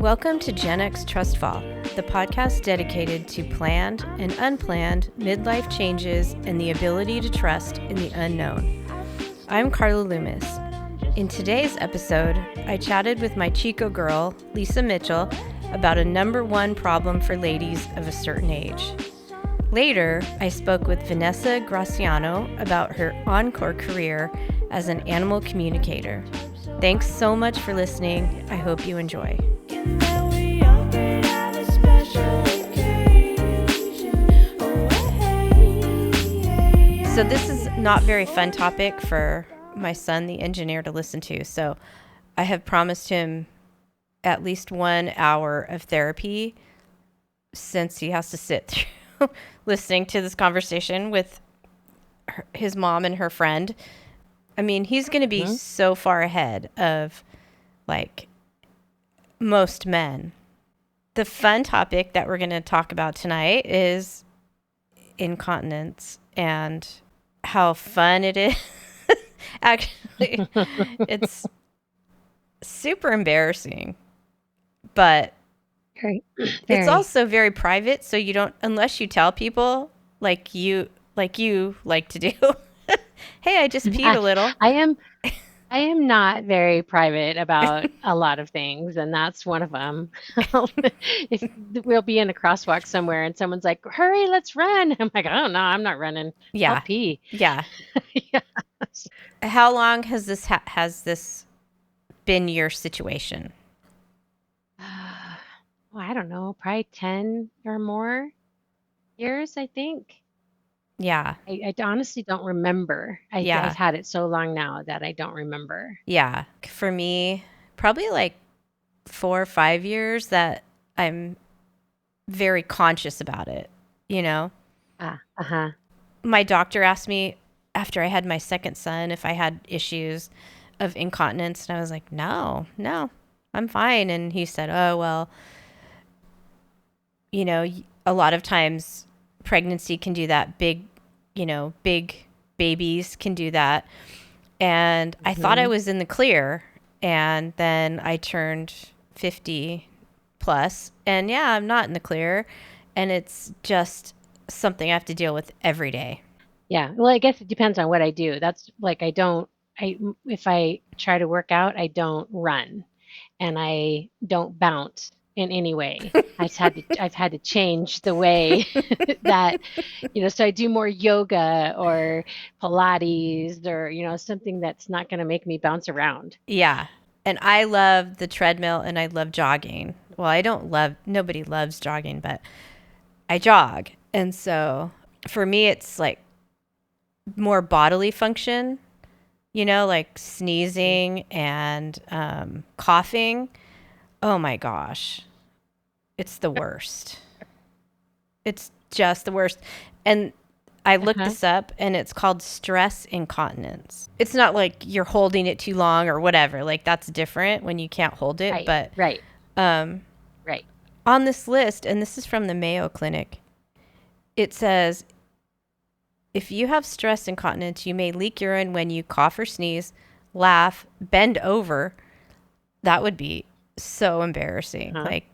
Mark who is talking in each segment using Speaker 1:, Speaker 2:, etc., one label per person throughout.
Speaker 1: Welcome to Gen X TrustFall, the podcast dedicated to planned and unplanned midlife changes and the ability to trust in the unknown. I'm Carla Loomis. In today's episode, I chatted with my Chico girl, Lisa Mitchell, about a number one problem for ladies of a certain age. Later, I spoke with Vanessa Graziano about her Encore Career as an animal communicator. Thanks so much for listening. I hope you enjoy. So this is not very fun topic for my son, the engineer, to listen to. So I have promised him at least 1 hour of therapy since he has to sit through listening to this conversation with his mom and her friend. I mean, he's going to be so far ahead of like most men. The fun topic that we're going to talk about tonight is incontinence and how fun it is. Actually, it's super embarrassing, but it's also very private. So you don't, unless you tell people like you like to do. Hey, I just peed a little.
Speaker 2: I am not very private about a lot of things, and that's one of them. If we'll be in a crosswalk somewhere and someone's like, "Hurry, let's run." I'm like, "Oh no, I'm not running. I'll pee."
Speaker 1: Yeah.
Speaker 2: Yeah.
Speaker 1: How long has this been your situation?
Speaker 2: Well, I don't know, probably 10 or more years, I think.
Speaker 1: Yeah.
Speaker 2: I honestly don't remember. I've had it so long now that I don't remember.
Speaker 1: Yeah. For me, probably like 4 or 5 years that I'm very conscious about it, you know? My doctor asked me after I had my second son if I had issues of incontinence, and I was like, no, I'm fine. And he said, oh, well, you know, a lot of times pregnancy can do that. Big babies can do that. And I thought I was in the clear. And then I turned 50 plus. And yeah, I'm not in the clear. And it's just something I have to deal with every day.
Speaker 2: Yeah. Well, I guess it depends on what I do. That's like, if I try to work out, I don't run and I don't bounce in any way. I've had to change the way that, so I do more yoga or Pilates or, something that's not going to make me bounce around.
Speaker 1: Yeah. And I love the treadmill and I love jogging. Well, nobody loves jogging, but I jog. And so for me, it's like more bodily function, like sneezing and coughing. Oh my gosh. It's the worst. It's just the worst. And I looked this up and it's called stress incontinence. It's not like you're holding it too long or whatever. Like that's different when you can't hold it.
Speaker 2: Right.
Speaker 1: On this list, and this is from the Mayo Clinic, it says, if you have stress incontinence, you may leak urine when you cough or sneeze, laugh, bend over. That would be so embarrassing. Like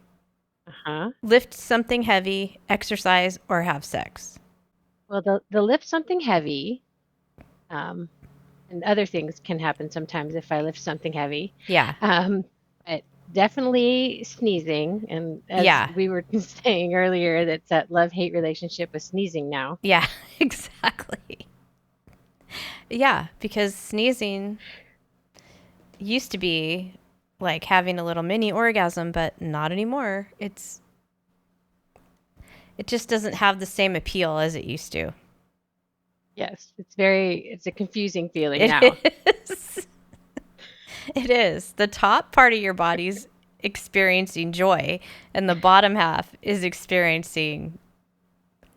Speaker 1: lift something heavy, exercise, or have sex.
Speaker 2: Well, the lift something heavy, and other things can happen sometimes if I lift something heavy.
Speaker 1: Yeah.
Speaker 2: But definitely sneezing. And as we were saying earlier, that's that love-hate relationship with sneezing now.
Speaker 1: Yeah, exactly. Yeah, because sneezing used to be like having a little mini orgasm, but not anymore. It just doesn't have the same appeal as it used to.
Speaker 2: Yes, it's a confusing feeling now.
Speaker 1: It is. The top part of your body's experiencing joy and the bottom half is experiencing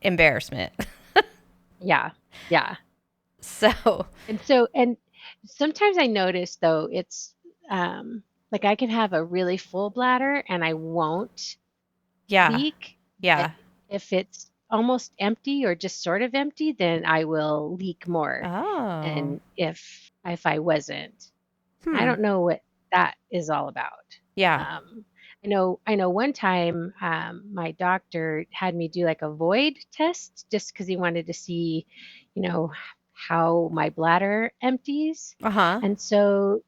Speaker 1: embarrassment.
Speaker 2: Yeah.
Speaker 1: So
Speaker 2: sometimes I notice though, it's like I can have a really full bladder and I won't leak.
Speaker 1: Yeah.
Speaker 2: If it's almost empty or just sort of empty, then I will leak more.
Speaker 1: Oh.
Speaker 2: And if I wasn't, I don't know what that is all about.
Speaker 1: Yeah.
Speaker 2: I know one time my doctor had me do like a void test just because he wanted to see, you know, how my bladder empties.
Speaker 1: Uh-huh.
Speaker 2: And so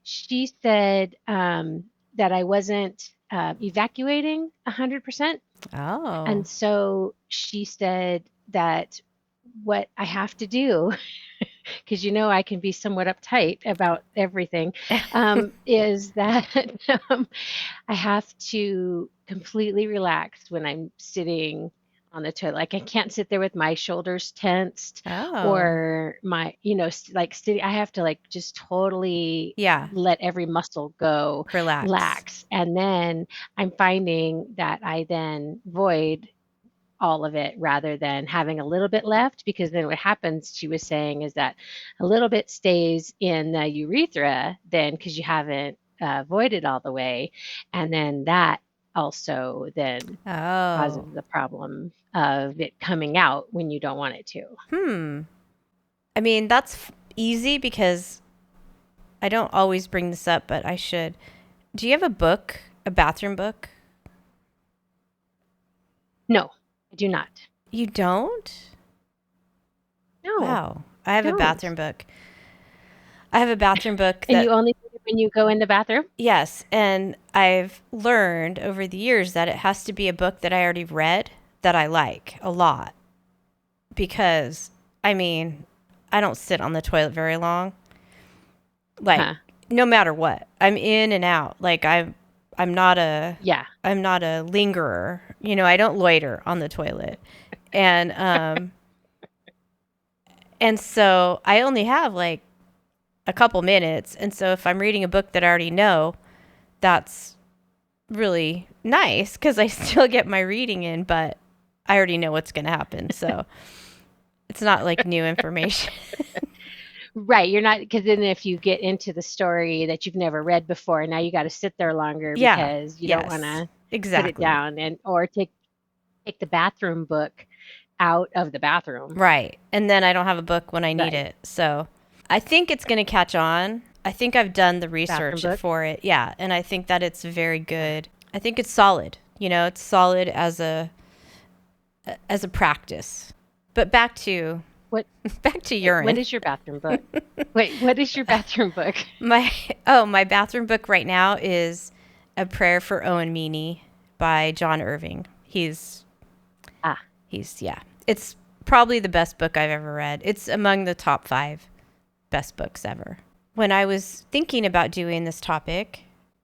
Speaker 2: she said that I wasn't evacuating 100%.
Speaker 1: Oh.
Speaker 2: And so she said that what I have to do, because I can be somewhat uptight about everything, is that um, I have to completely relax when I'm sitting on the toilet. Like I can't sit there with my shoulders tensed
Speaker 1: Oh.
Speaker 2: or my, like sitting. I have to like just totally
Speaker 1: Yeah.
Speaker 2: let every muscle go,
Speaker 1: Relax.
Speaker 2: relax. And then I'm finding that I then void all of it rather than having a little bit left, because then what happens, she was saying, is that a little bit stays in the urethra then because you haven't voided all the way, and then that also then
Speaker 1: Oh.
Speaker 2: causes the problem of it coming out when you don't want it to.
Speaker 1: Hmm. I mean, that's easy because I don't always bring this up, but I should. Do you have a book, a bathroom book?
Speaker 2: No, I do not.
Speaker 1: You don't?
Speaker 2: No,
Speaker 1: Wow. I
Speaker 2: I
Speaker 1: have a
Speaker 2: don't.
Speaker 1: bathroom book. I have a bathroom book
Speaker 2: And you
Speaker 1: that,
Speaker 2: only do it when you go in the bathroom?
Speaker 1: yes, and I've learned over the years that it has to be a book that I already read that I like a lot because, I mean, I don't sit on the toilet very long. Like,
Speaker 2: Huh.
Speaker 1: no matter what, I'm in and out. Like, I'm not a
Speaker 2: Yeah.
Speaker 1: I'm not a lingerer. I don't loiter on the toilet. And and so I only have like a couple minutes. And so if I'm reading a book that I already know, that's really nice because I still get my reading in, but I already know what's going to happen. So it's not like new information.
Speaker 2: Right, you're not, because then if you get into the story that you've never read before, now you got to sit there longer
Speaker 1: Yeah.
Speaker 2: because you don't want
Speaker 1: Yes.
Speaker 2: to put it
Speaker 1: Exactly.
Speaker 2: down, and or take the bathroom book out of the bathroom.
Speaker 1: Right. And then I don't have a book when I need
Speaker 2: Right.
Speaker 1: it. So I think it's going to catch on. I think I've done the
Speaker 2: Bathroom
Speaker 1: research
Speaker 2: book.
Speaker 1: for it. Yeah. And I think that it's very
Speaker 2: Yeah.
Speaker 1: good. I think it's solid. It's solid as a practice. But
Speaker 2: What
Speaker 1: back to
Speaker 2: what
Speaker 1: urine.
Speaker 2: is your bathroom book? Wait, what is your bathroom book?
Speaker 1: My my bathroom book right now is A Prayer for Owen Meany by John Irving.
Speaker 2: Ah,
Speaker 1: Yeah. It's probably the best book I've ever read. It's among the top 5 best books ever. When I was thinking about doing this topic,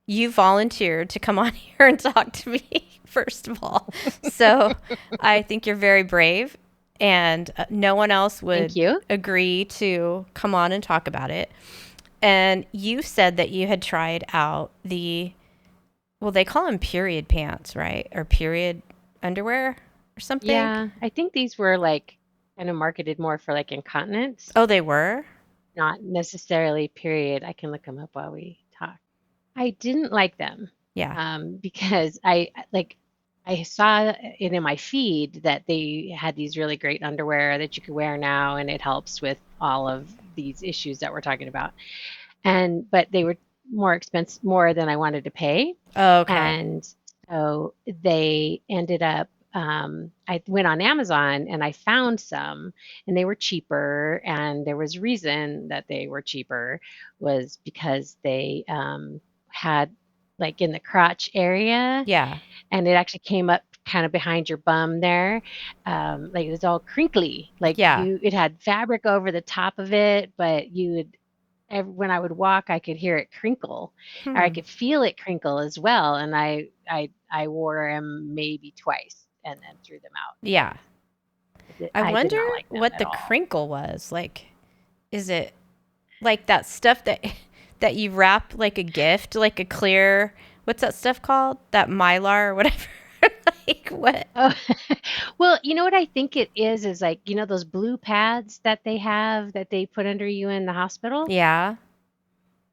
Speaker 1: you volunteered to come on here and talk to me, first of all. So I think you're very brave, and no one else
Speaker 2: thank
Speaker 1: would
Speaker 2: you.
Speaker 1: agree to come on and talk about it. And you said that you had tried out well, they call them period pants, right? Or period underwear or something.
Speaker 2: Yeah, I think these were like kind of marketed more for like incontinence,
Speaker 1: Oh, they were?
Speaker 2: not necessarily period. I can look them up while we talk. I didn't like them
Speaker 1: Yeah.
Speaker 2: because I saw it in my feed that they had these really great underwear that you could wear now, and it helps with all of these issues that we're talking about. But they were more than I wanted to pay,
Speaker 1: Okay.
Speaker 2: and so they ended up. I went on Amazon and I found some, and they were cheaper. And there was reason that they were cheaper was because they had like in the crotch area,
Speaker 1: Yeah.
Speaker 2: and it actually came up kind of behind your bum there. Like it was all crinkly, like
Speaker 1: Yeah.
Speaker 2: it had fabric over the top of it, but when I would walk, I could hear it crinkle, or I
Speaker 1: Hmm.
Speaker 2: could feel it crinkle as well. And I wore them maybe twice and then threw them out because
Speaker 1: Yeah. I
Speaker 2: I did
Speaker 1: wonder
Speaker 2: not like them
Speaker 1: what
Speaker 2: at
Speaker 1: the
Speaker 2: all.
Speaker 1: crinkle was. Like, is it like that stuff that you wrap like a gift, like a clear, what's that stuff called? That Mylar or whatever. Like what?
Speaker 2: Oh, well, you know what I think it is like, those blue pads that they have that they put under you in the hospital?
Speaker 1: Yeah.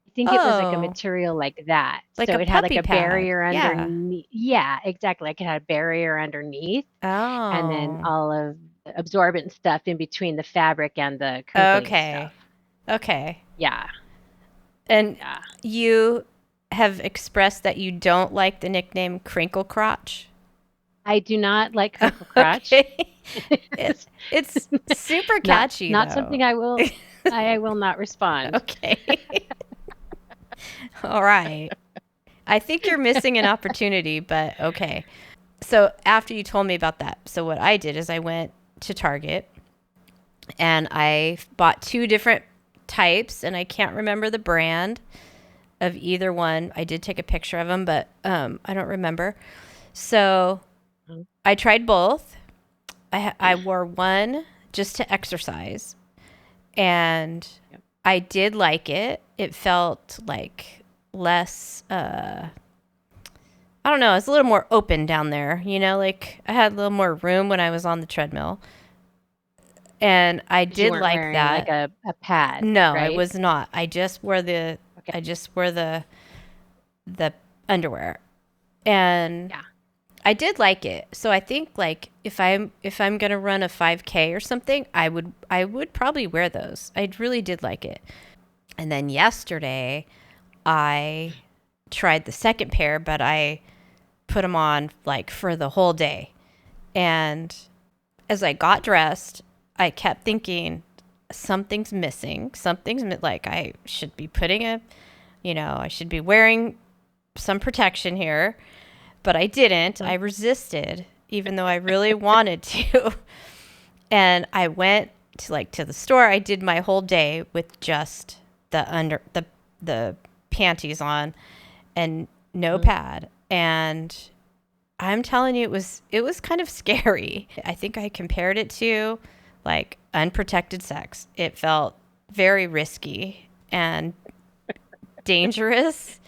Speaker 2: I think it was like a
Speaker 1: Oh,
Speaker 2: material like that.
Speaker 1: like a
Speaker 2: So it had like
Speaker 1: puppy
Speaker 2: a
Speaker 1: pad.
Speaker 2: barrier
Speaker 1: Yeah.
Speaker 2: underneath. Yeah, exactly. Like it had a barrier underneath, and then
Speaker 1: Oh.
Speaker 2: all of the absorbent stuff in between the fabric and the crinkling
Speaker 1: Okay.
Speaker 2: stuff.
Speaker 1: Okay.
Speaker 2: Yeah,
Speaker 1: And
Speaker 2: yeah.
Speaker 1: you have expressed that you don't like the nickname Crinkle Crotch.
Speaker 2: I do not like crinkle crotch.
Speaker 1: Okay. It's super catchy,
Speaker 2: not
Speaker 1: though.
Speaker 2: something I will not respond.
Speaker 1: Okay. All right. I think you're missing an opportunity, but okay. So after you told me about that, so what I did is I went to Target and I bought 2 different types, and I can't remember the brand of either one. I did take a picture of them, but I don't remember. So I tried both. I wore one just to exercise, and I did like it. It felt like less, I don't know, it's a little more open down there, like I had a little more room when I was on the treadmill. And I did like that.
Speaker 2: Like a pad.
Speaker 1: No,
Speaker 2: right?
Speaker 1: I was not. I just wore the underwear. And I did like it. So I think like if I'm going to run a 5K or something, I would probably wear those. I really did like it. And then yesterday I tried the second pair, but I put them on like for the whole day. And as I got dressed, I kept thinking something's missing. Like I should be I should be wearing some protection here, but I didn't. I resisted, even though I really wanted to. And I went to the store. I did my whole day with just the panties on and no pad. And I'm telling you, it was kind of scary. I think I compared it to like unprotected sex. It felt very risky and dangerous.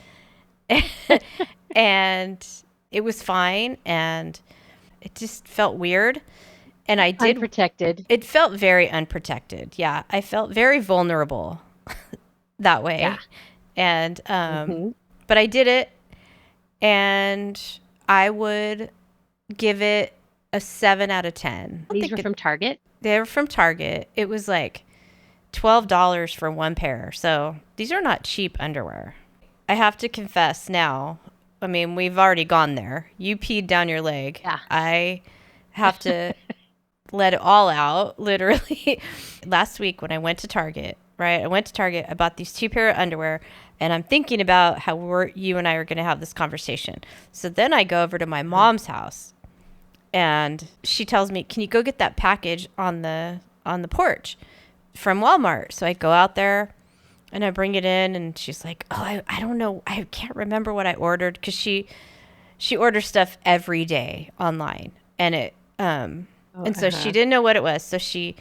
Speaker 1: And it was fine, and it just felt weird. And I did
Speaker 2: unprotected.
Speaker 1: It felt very unprotected. Yeah, I felt very vulnerable that way.
Speaker 2: Yeah.
Speaker 1: And but I did it, and I would give it a 7 out of 10.
Speaker 2: These were from Target?
Speaker 1: They were from Target. It was like $12 for one pair. So these are not cheap underwear. I have to confess now. I mean, we've already gone there. You peed down your leg.
Speaker 2: Yeah.
Speaker 1: I have to let it all out, literally. Last week when I went to Target, right? I bought these 2 pair of underwear, and I'm thinking about how you and I are going to have this conversation. So then I go over to my mom's house, and she tells me, "Can you go get that package on the porch from Walmart?" So I go out there and I bring it in, and she's like, "Oh, I don't know. I can't remember what I ordered," because she orders stuff every day online, and it so she didn't know what it was. So she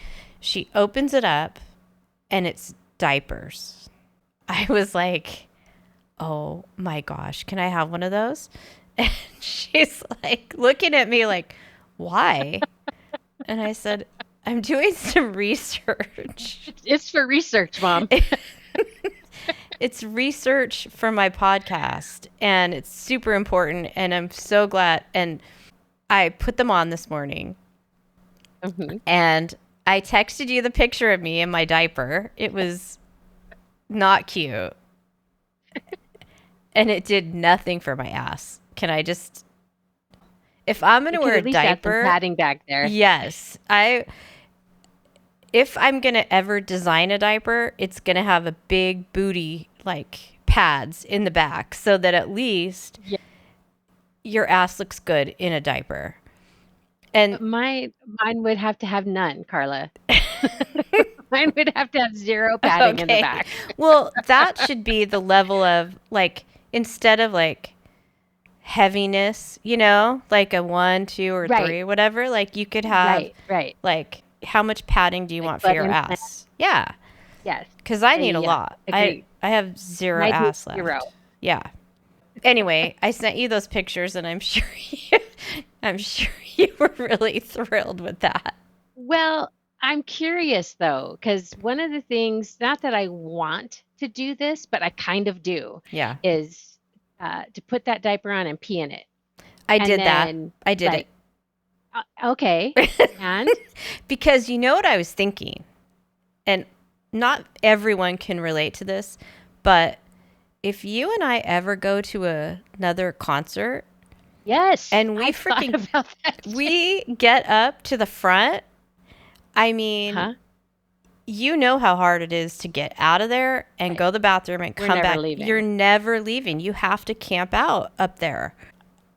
Speaker 1: opens it up, and it's diapers. I was like, "Oh my gosh, can I have one of those?" And she's like looking at me like, "Why?" And I said, "I'm doing some research."
Speaker 2: It's for research, Mom.
Speaker 1: It's research for my podcast, and it's super important, and I'm so glad. And I put them on this morning, and I texted you the picture of me in my diaper. It was not cute. And it did nothing for my ass. Can I just, if I'm going to wear a diaper,
Speaker 2: padding back there.
Speaker 1: Yes. If I'm going to ever design a diaper, it's going to have a big booty, like pads in the back, so that at least your ass looks good in a diaper. And
Speaker 2: mine would have to have none, Carla. Mine would have to have 0 padding in the back.
Speaker 1: Well, that should be the level of like, instead of like heaviness, like a 1, 2, or 3, whatever, like you could have like, how much padding do you want for your ass? Yeah.
Speaker 2: Yes.
Speaker 1: Because I need a lot.
Speaker 2: Agreed.
Speaker 1: I have 0 ass left.
Speaker 2: 0.
Speaker 1: Yeah. Anyway, I sent you those pictures, and I'm sure you were really thrilled with that.
Speaker 2: Well, I'm curious though, because one of the things, not that I want to do this, but I kind of do.
Speaker 1: Yeah.
Speaker 2: Is to put that diaper on and pee in it.
Speaker 1: I did it.
Speaker 2: Okay. And
Speaker 1: because you know what I was thinking, and not everyone can relate to this, but if you and I ever go to another concert
Speaker 2: Yes,
Speaker 1: and
Speaker 2: I thought about that.
Speaker 1: we get up to the front, I mean,
Speaker 2: Huh?
Speaker 1: you know how hard it is to get out of there and
Speaker 2: Right.
Speaker 1: go to the bathroom and
Speaker 2: We're
Speaker 1: come
Speaker 2: never
Speaker 1: back.
Speaker 2: leaving.
Speaker 1: You're never leaving. You have to camp out up there.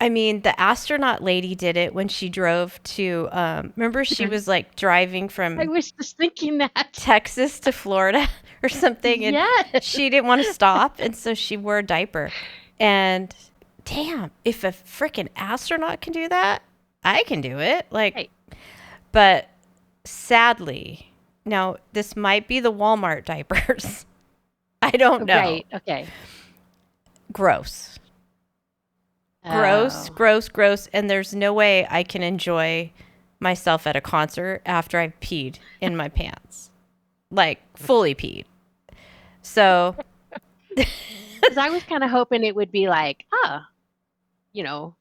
Speaker 1: I mean, the astronaut lady did it when she drove to, remember she was like driving
Speaker 2: I
Speaker 1: from
Speaker 2: was just thinking that.
Speaker 1: Texas to Florida or something, and
Speaker 2: Yes.
Speaker 1: she didn't want to stop, and so she wore a diaper. And damn, if a freaking astronaut can do that, I can do it. Like,
Speaker 2: Right.
Speaker 1: but sadly, now this might be the Walmart diapers. I don't know.
Speaker 2: Right. Okay.
Speaker 1: Gross. Gross,
Speaker 2: Oh.
Speaker 1: gross, gross. And there's no way I can enjoy myself at a concert after I've peed in my pants. Like, fully peed. So,
Speaker 2: 'Cause I was kind of hoping it would be like, oh,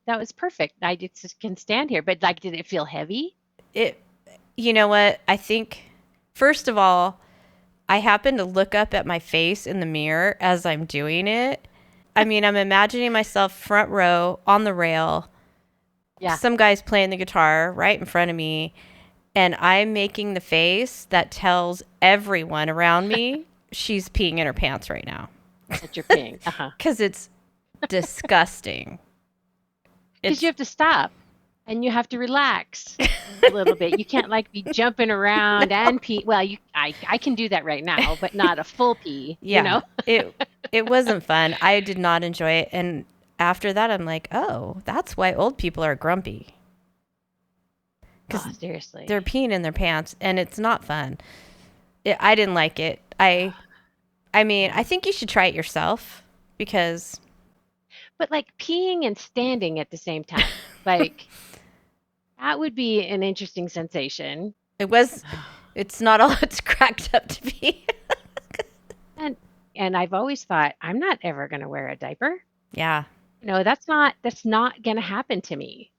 Speaker 2: that was perfect. I just can stand here. But like, did it feel heavy?
Speaker 1: you know what? I think, first of all, I happen to look up at my face in the mirror as I'm doing it. I mean, I'm imagining myself front row on the rail.
Speaker 2: Yeah.
Speaker 1: Some guy's playing the guitar right in front of me, and I'm making the face that tells everyone around me she's peeing in her pants right now.
Speaker 2: That you're peeing. Uh-huh.
Speaker 1: Because it's disgusting.
Speaker 2: Because you have to stop and you have to relax a little bit. You can't like be jumping around and pee. Well, I can do that right now, but not a full pee.
Speaker 1: Yeah, it wasn't fun. I did not enjoy it. And after that, I'm like, oh, that's why old people are grumpy.
Speaker 2: Oh, seriously.
Speaker 1: They're peeing in their pants, and it's not fun. I didn't like it. I mean, I think you should try it yourself because
Speaker 2: But like peeing and standing at the same time, like that would be an interesting sensation.
Speaker 1: it's not all it's cracked up to be.
Speaker 2: And I've always thought I'm not ever going to wear a diaper.
Speaker 1: Yeah,
Speaker 2: That's not going to happen to me.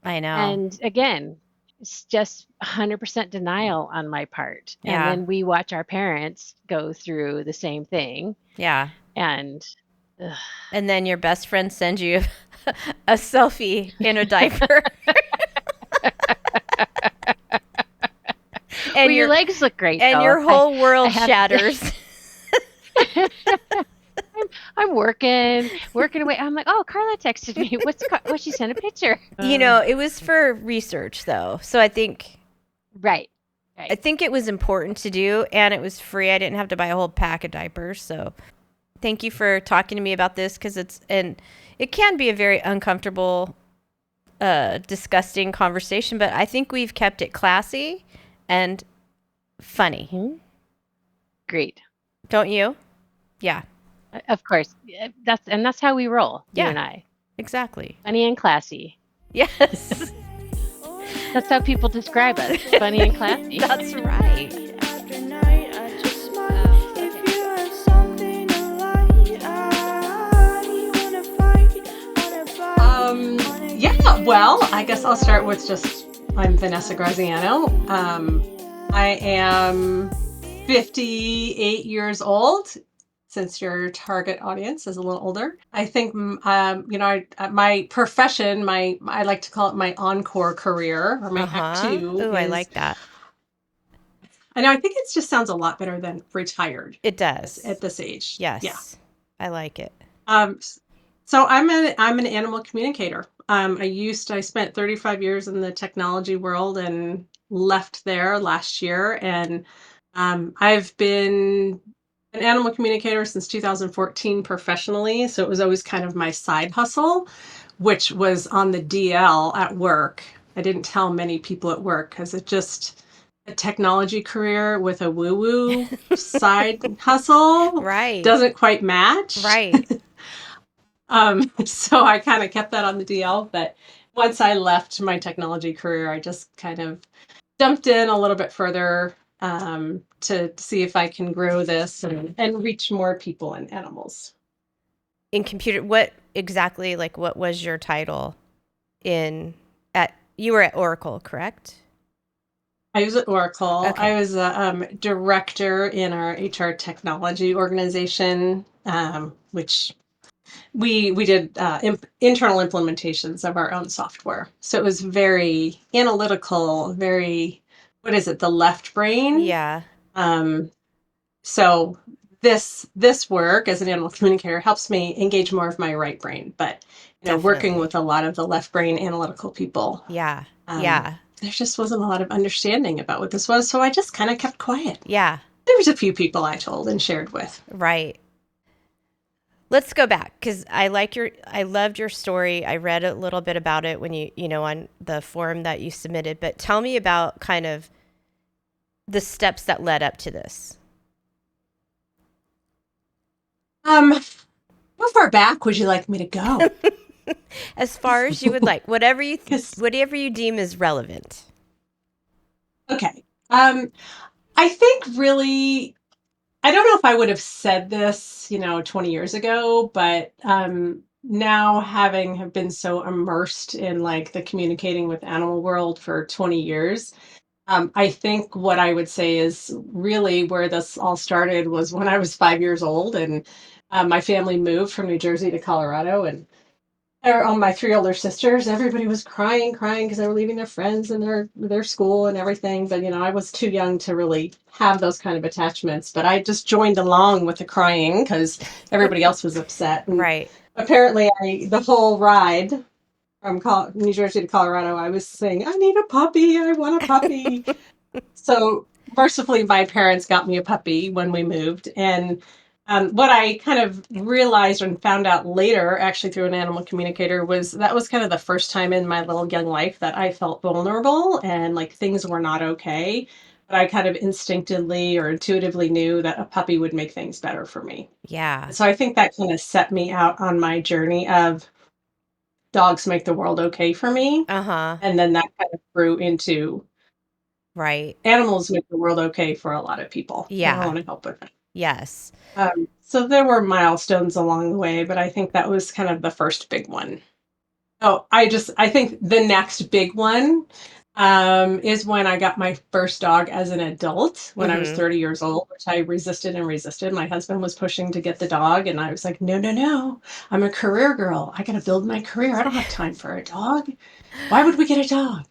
Speaker 1: I know.
Speaker 2: And again, it's just 100% denial on my part.
Speaker 1: Yeah.
Speaker 2: And then we watch our parents go through the same thing.
Speaker 1: Yeah.
Speaker 2: And
Speaker 1: And then your best friend sends you a selfie in a diaper.
Speaker 2: and your legs look great.
Speaker 1: And
Speaker 2: though.
Speaker 1: your whole world shatters.
Speaker 2: I'm working away. I'm like, oh, Carla texted me. What she sent a picture.
Speaker 1: It was for research though. So I think
Speaker 2: Right.
Speaker 1: I think it was important to do, and it was free. I didn't have to buy a whole pack of diapers. So thank you for talking to me about this, because it can be a very uncomfortable, disgusting conversation, but I think we've kept it classy and funny.
Speaker 2: Mm-hmm. Great.
Speaker 1: Don't you? Yeah.
Speaker 2: Of course. That's how we roll, you and I.
Speaker 1: Exactly.
Speaker 2: Funny and classy.
Speaker 1: Yes.
Speaker 2: That's how people describe us. Funny and classy.
Speaker 1: That's right.
Speaker 3: Yeah, well, I guess I'll start with I'm Vanessa Graziano. I am 58 years old, since your target audience is a little older. I think, my profession, I like to call it my Encore Career, or my Act 2.
Speaker 1: Ooh, I like that.
Speaker 3: I know, I think it just sounds a lot better than retired.
Speaker 1: It does.
Speaker 3: At this age.
Speaker 1: Yes.
Speaker 3: Yeah.
Speaker 1: I like it.
Speaker 3: So I'm an animal communicator. I spent 35 years in the technology world and left there last year. And I've been an animal communicator since 2014 professionally. So it was always kind of my side hustle, which was on the DL at work. I didn't tell many people at work because a technology career with a woo-woo side hustle doesn't quite match.
Speaker 1: Right.
Speaker 3: So I kind of kept that on the DL, but once I left my technology career, I just kind of jumped in a little bit further to see if I can grow this and reach more people and animals.
Speaker 1: In computer, what was your title you were at Oracle, correct?
Speaker 3: I was at Oracle.
Speaker 1: Okay.
Speaker 3: I was a director in our HR technology organization, which we did internal implementations of our own software. So it was very analytical, very, what is it, the left brain.
Speaker 1: Yeah,
Speaker 3: Um, so this work as an animal communicator helps me engage more of my right brain, but working
Speaker 1: definitely.
Speaker 3: with a lot of the left brain analytical people,
Speaker 1: Yeah.
Speaker 3: um,
Speaker 1: Yeah.
Speaker 3: there just wasn't a lot of understanding about what this was, so I just kind of kept quiet.
Speaker 1: Yeah.
Speaker 3: There was a few people I told and shared with.
Speaker 1: Right. Let's go back because I loved your story. I read a little bit about it when on the form that you submitted, but tell me about kind of the steps that led up to this.
Speaker 3: How far back would you like me to go?
Speaker 1: As far as you would like, whatever
Speaker 3: Because
Speaker 1: whatever you deem is relevant.
Speaker 3: okay, I think really I don't know if I would have said this, 20 years ago, but now having have been so immersed in like the communicating with animal world for 20 years, I think what I would say is really where this all started was when I was 5 years old, and my family moved from New Jersey to Colorado, and my three older sisters, everybody was crying because they were leaving their friends and their school and everything. But I was too young to really have those kind of attachments. But I just joined along with the crying because everybody else was upset. And
Speaker 1: Right.
Speaker 3: apparently, the whole ride from New Jersey to Colorado, I was saying, "I need a puppy. I want a puppy." So mercifully, my parents got me a puppy when we moved. And what I kind of realized and found out later, actually through an animal communicator, was that was kind of the first time in my little young life that I felt vulnerable and like things were not okay. But I kind of instinctively or intuitively knew that a puppy would make things better for me.
Speaker 1: Yeah.
Speaker 3: And so I think that kind of set me out on my journey of dogs make the world okay for me.
Speaker 1: Uh-huh.
Speaker 3: And then that kind of grew into
Speaker 1: Right.
Speaker 3: animals make the world okay for a lot of people, and I
Speaker 1: Yeah.
Speaker 3: want to help with that.
Speaker 1: Yes.
Speaker 3: So there were milestones along the way, but I think that was kind of the first big one. Oh, I think the next big one is when I got my first dog as an adult when I was
Speaker 1: Mhm.
Speaker 3: 30 years old, which I resisted and resisted. My husband was pushing to get the dog, and I was like, no, no, no. I'm a career girl. I got to build my career. I don't have time for a dog. Why would we get a dog?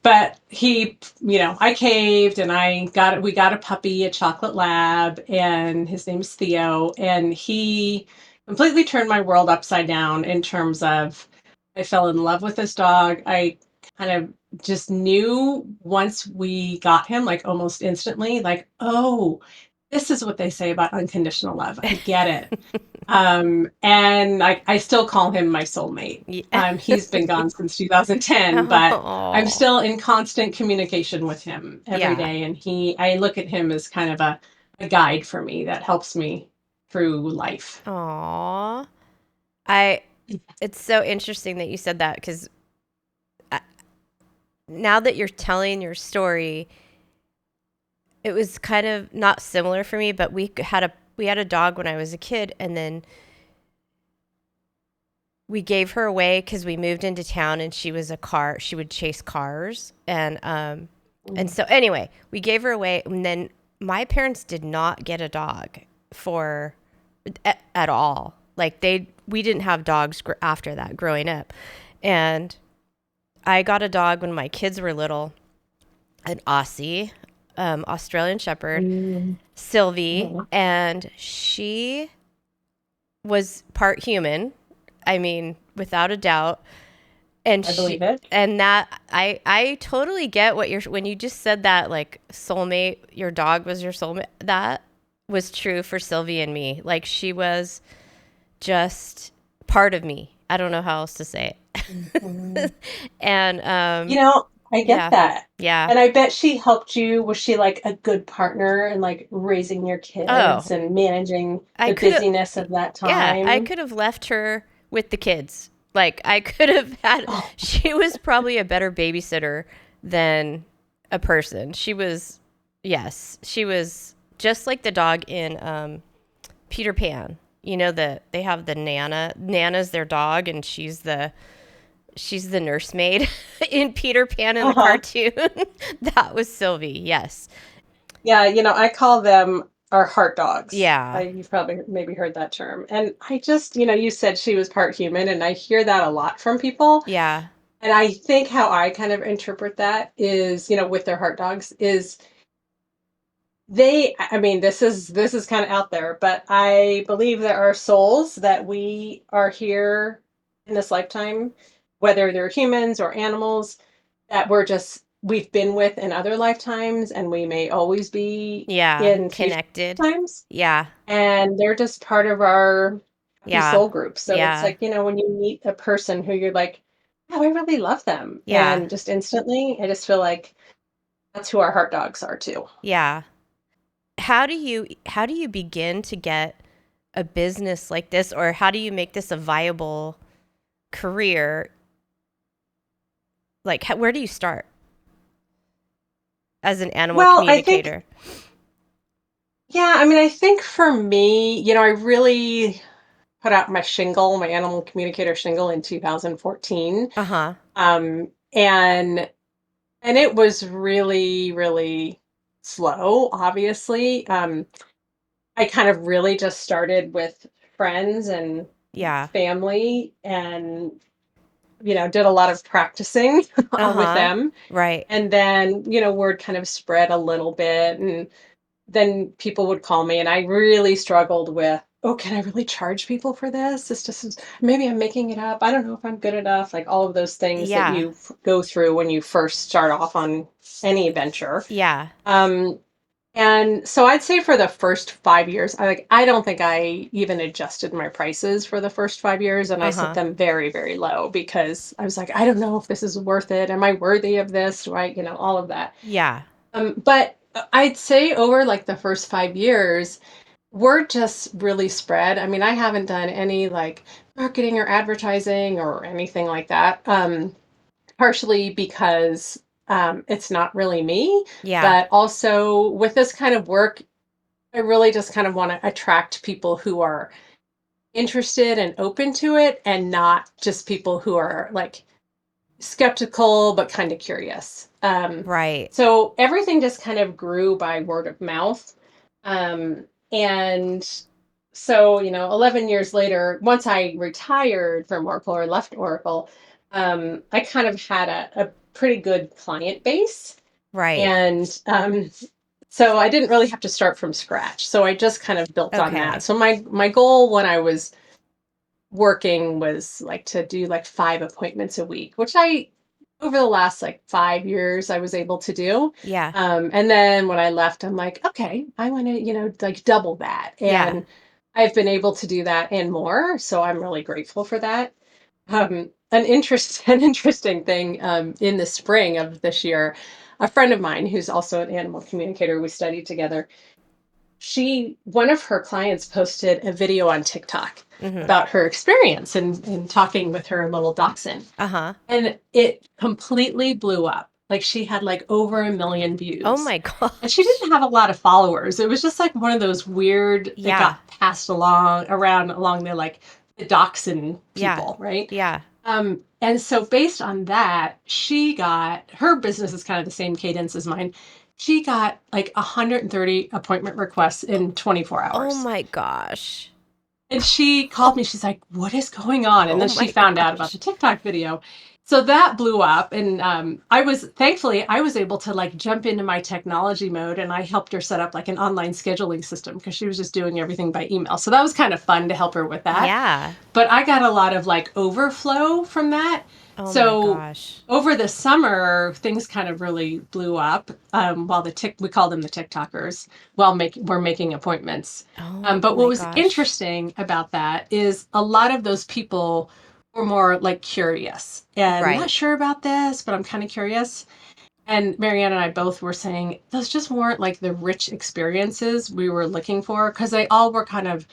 Speaker 3: But I caved and we got a puppy, a chocolate lab, and his name's Theo. And he completely turned my world upside down in terms of I fell in love with this dog. I kind of just knew once we got him, like almost instantly, like, oh, this is what they say about unconditional love. I get it. And I still call him my soulmate.
Speaker 1: Yeah.
Speaker 3: He's been gone since 2010, but I'm
Speaker 1: Oh.
Speaker 3: still in constant communication with him every
Speaker 1: Yeah.
Speaker 3: day. And I look at him as kind of a guide for me that helps me through life.
Speaker 1: Aw. I It's so interesting that you said that because now that you're telling your story, it was kind of not similar for me, but we had a dog when I was a kid, and then we gave her away because we moved into town, and she was a car. She would chase cars, and so anyway, we gave her away, and then my parents did not get a dog for at all. Like we didn't have dogs after that growing up, and I got a dog when my kids were little, an Aussie, Australian Shepherd,
Speaker 3: Mm.
Speaker 1: Sylvie,
Speaker 3: Yeah,
Speaker 1: and she was part human. I mean, without a doubt. And
Speaker 3: I believe it.
Speaker 1: that I totally get what when you just said that, like soulmate, your dog was your soulmate. That was true for Sylvie and me. Like she was just part of me. I don't know how else to say
Speaker 3: Mhm.
Speaker 1: it. And
Speaker 3: I get
Speaker 1: yeah.
Speaker 3: that.
Speaker 1: Yeah.
Speaker 3: And I bet she helped you. Was she like a good partner in like raising your kids
Speaker 1: Oh,
Speaker 3: and managing
Speaker 1: I
Speaker 3: the
Speaker 1: could have,
Speaker 3: busyness of that
Speaker 1: yeah, I
Speaker 3: time?
Speaker 1: could have left her with the kids. Like I could have had,
Speaker 3: Oh,
Speaker 1: she was probably a better babysitter than a person. She was, yes, she was just like the dog in Peter Pan. You know, they have the Nana. Nana's their dog, and she's the She's the nursemaid in Peter Pan in the
Speaker 3: Uh-huh.
Speaker 1: cartoon. That was Sylvie. Yes.
Speaker 3: Yeah, I call them our heart dogs.
Speaker 1: Yeah.
Speaker 3: You've probably maybe heard that term. And I just, you said she was part human, and I hear that a lot from people.
Speaker 1: Yeah.
Speaker 3: And I think how I kind of interpret that is, with their heart dogs is I mean, this is kind of out there, but I believe there are souls that we are here in this lifetime, whether they're humans or animals, that we've been with in other lifetimes, and we may always be
Speaker 1: Yeah.
Speaker 3: in future
Speaker 1: Connected.
Speaker 3: times,
Speaker 1: Yeah.
Speaker 3: and they're just part of our happy
Speaker 1: Yeah.
Speaker 3: soul group. So it's
Speaker 1: Yeah.
Speaker 3: like, when you meet a person who you're like, oh, I really love them,
Speaker 1: Yeah.
Speaker 3: and just instantly, I just feel like that's who our heart dogs are too.
Speaker 1: Yeah. How do you begin to get a business like this, or how do you make this a viable career? Like where do you start as an animal
Speaker 3: Well, I think
Speaker 1: communicator?
Speaker 3: Yeah, I mean, I think for me, I really put out my animal communicator shingle in 2014.
Speaker 1: Uh-huh.
Speaker 3: And it was really, really slow, obviously. I kind of really just started with friends and
Speaker 1: Yeah.
Speaker 3: family, and did a lot of practicing with
Speaker 1: Uh-huh.
Speaker 3: them.
Speaker 1: Right.
Speaker 3: And then, word kind of spread a little bit, and then people would call me, and I really struggled with, oh, can I really charge people for this? This just is, maybe I'm making it up. I don't know if I'm good enough. Like all of those things that
Speaker 1: Yeah.
Speaker 3: you go through when you first start off on any venture.
Speaker 1: Yeah.
Speaker 3: Um, and so I'd say for the first 5 years, I don't think I even adjusted my prices for the first 5 years, and I set
Speaker 1: Uh-huh.
Speaker 3: them very, very low because I was like, I don't know if this is worth it. Am I worthy of this? Right? All of that.
Speaker 1: Yeah.
Speaker 3: But I'd say over like the first 5 years, word just really spread. I mean, I haven't done any like marketing or advertising or anything like that. Partially because it's not really me,
Speaker 1: Yeah.
Speaker 3: but also with this kind of work, I really just kind of want to attract people who are interested and open to it, and not just people who are like skeptical but kind of curious.
Speaker 1: Right.
Speaker 3: So everything just kind of grew by word of mouth. And so, 11 years later, once I retired from Oracle or left Oracle, I kind of had a pretty good client base.
Speaker 1: Right.
Speaker 3: And so I didn't really have to start from scratch. So I just kind of built on that.
Speaker 1: Okay.
Speaker 3: So my goal when I was working was like to do like 5 appointments a week, which I over the last like 5 years I was able to do.
Speaker 1: Yeah.
Speaker 3: And then when I left, I'm like, okay, I want to, like double that.
Speaker 1: Yeah.
Speaker 3: And I've been able to do that and more. So I'm really grateful for that. An interesting thing in the spring of this year, a friend of mine who's also an animal communicator, we studied together, one of her clients posted a video on TikTok
Speaker 1: Mhm.
Speaker 3: about her experience in talking with her little dachshund.
Speaker 1: Uh-huh.
Speaker 3: And it completely blew up. Like she had like over 1 million
Speaker 1: Oh
Speaker 3: views.
Speaker 1: my
Speaker 3: And she
Speaker 1: gosh.
Speaker 3: didn't have a lot of followers. It was just like one of those weird that
Speaker 1: Yeah.
Speaker 3: got passed along the like the dachshund
Speaker 1: Yeah.
Speaker 3: people, right?
Speaker 1: Yeah.
Speaker 3: And so based on that, she got her business is kind of the same cadence as mine. She got like 130 appointment requests in 24
Speaker 1: Oh
Speaker 3: hours.
Speaker 1: my gosh.
Speaker 3: And she called me. She's like, "What is going on?" And
Speaker 1: Oh
Speaker 3: then she
Speaker 1: my
Speaker 3: found out about the
Speaker 1: gosh.
Speaker 3: TikTok video. So that blew up. And thankfully, I was able to like jump into my technology mode, and I helped her set up like an online scheduling system because she was just doing everything by email. So that was kind of fun to help her with that.
Speaker 1: Yeah.
Speaker 3: But I got a lot of like overflow from that.
Speaker 1: Oh my
Speaker 3: So
Speaker 1: gosh.
Speaker 3: over the summer, things kind of really blew up. While we call them the TikTokers, while we're making appointments.
Speaker 1: Oh
Speaker 3: But what
Speaker 1: my
Speaker 3: was
Speaker 1: gosh.
Speaker 3: interesting about that is a lot of those people were more like curious and not
Speaker 1: Right.
Speaker 3: sure about this, but I'm kind of curious. And Marianne and I both were saying those just weren't like the rich experiences we were looking for, because they all were kind of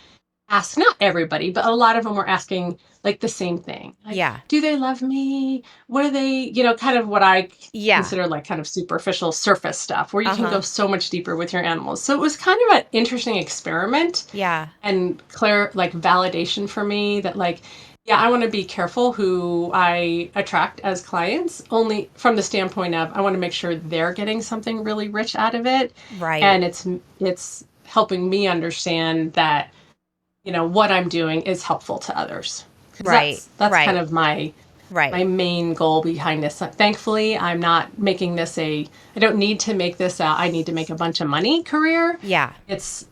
Speaker 3: not everybody, but a lot of them were asking like the same thing. Like,
Speaker 1: Yeah.
Speaker 3: do they love me? What are they, kind of what I
Speaker 1: Yeah.
Speaker 3: consider like kind of superficial surface stuff where you can go
Speaker 1: Uh-huh.
Speaker 3: so much deeper with your animals. So it was kind of an interesting experiment
Speaker 1: Yeah.
Speaker 3: and clear like validation for me that like Yeah, I want to be careful who I attract as clients, only from the standpoint of I want to make sure they're getting something really rich out of it,
Speaker 1: Right.
Speaker 3: and it's helping me understand that what I'm doing is helpful to others, because
Speaker 1: Right.
Speaker 3: that's kind
Speaker 1: Right.
Speaker 3: of my
Speaker 1: Right.
Speaker 3: main goal behind this. Thankfully, I'm not making this I don't need to make this I need to make a bunch of money career.
Speaker 1: Yeah.
Speaker 3: It's